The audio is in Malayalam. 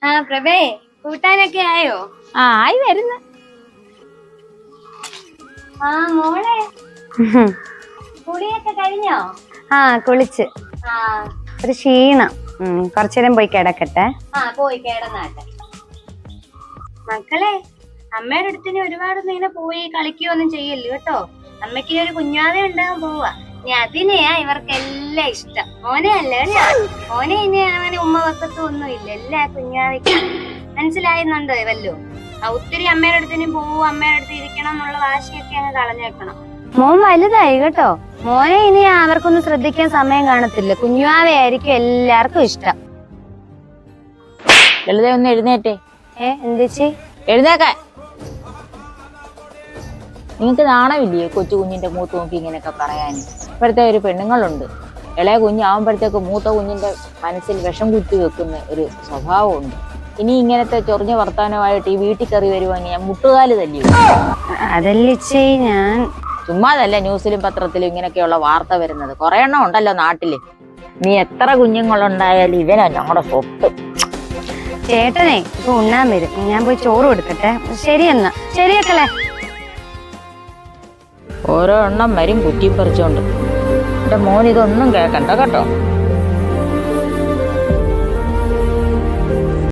ആ പ്രഭേ, കൂട്ടാനൊക്കെ ആയോ? ആയി വരുന്നു. ആ മോളെ, കുളിയൊക്കെ കഴിഞ്ഞോ? കുളിച്ച്. ആ ഒരു ക്ഷീണം. കുറച്ചേരം പോയി കിടക്കട്ടെ. പോയി കിടന്നാട്ടെ. മക്കളെ, അമ്മയുടെ അടുത്തിന് ഒരുപാടൊന്നും ഇങ്ങനെ പോയി കളിക്കുകയൊന്നും ചെയ്യല്ലോ കേട്ടോ. അമ്മയ്ക്ക് ഒരു കുഞ്ഞാവേ ഉണ്ടാകാൻ പോവാ. ഇനി അതിനെയാ ഇവർക്കെല്ലാം ഇഷ്ടം. മോനെ അല്ല കേട്ടോ. മോനെ ഇനി അങ്ങനെ ഉമ്മ വെക്കത്തും ഒന്നും ഇല്ല. എല്ലാ കുഞ്ഞാവയ്ക്ക് മനസ്സിലായിരുന്നുണ്ടോ ഇവല്ലോ? ഒത്തിരി അമ്മയുടെ അടുത്തിന് പോവും, അമ്മയുടെ അടുത്ത് ഇരിക്കണം എന്നുള്ള വാശിയൊക്കെ അങ്ങ് കളഞ്ഞേക്കണം. മോൻ വലുതായി കേട്ടോ. മോനെ ഇനി അവർക്കൊന്നും ശ്രദ്ധിക്കാൻ സമയം കാണത്തില്ല. കുഞ്ഞുവാവയായിരിക്കും എല്ലാവർക്കും ഇഷ്ടം. ലളിത ഒന്ന് എഴുന്നേറ്റേ. എന്തേച്ചി? എഴുന്നേക്കാൻ. നിങ്ങക്ക് നാണമില്ലേ കൊച്ചു കുഞ്ഞിന്റെ മൂത്ത് നോക്കി ഇങ്ങനെയൊക്കെ പറയാൻ? ഇപ്പോഴത്തെ ഒരു പെണ്ണുങ്ങളുണ്ട്, ഇളയ കുഞ്ഞാവുമ്പോഴത്തേക്ക് മൂത്ത കുഞ്ഞിന്റെ മനസ്സിൽ വിഷം കുത്തി വെക്കുന്ന ഒരു സ്വഭാവമുണ്ട്. ഇനി ഇങ്ങനത്തെ ചൊറിഞ്ഞ വർത്താനമായിട്ട് ഈ വീട്ടിൽ കയറി വരുവാൻ ഞാൻ മുട്ടുകാല് തല്ലിയോ? അതല്ലേ ഞാൻ ചുമ്മാതല്ല ന്യൂസിലും പത്രത്തിലും ഇങ്ങനെയൊക്കെയുള്ള വാർത്ത വരുന്നത്. കുറെ എണ്ണം ഉണ്ടല്ലോ നാട്ടില്. നീ എത്ര കുഞ്ഞുങ്ങളുണ്ടായാലും ഇവനാ ഞങ്ങളുടെ സ്വത്ത്. ചേട്ടനെ ഇപ്പൊ ഉണ്ണാൻ വരും, ഞാൻ പോയി ചോറ് കൊടുക്കട്ടെ. ശരിയെന്നാ. ശരിയാക്കല്ലേ? ഓരോ എണ്ണം വരും കുറ്റി പറിച്ചോണ്ട്. എന്റെ മോൻ ഇതൊന്നും കേക്കണ്ട കേട്ടോ.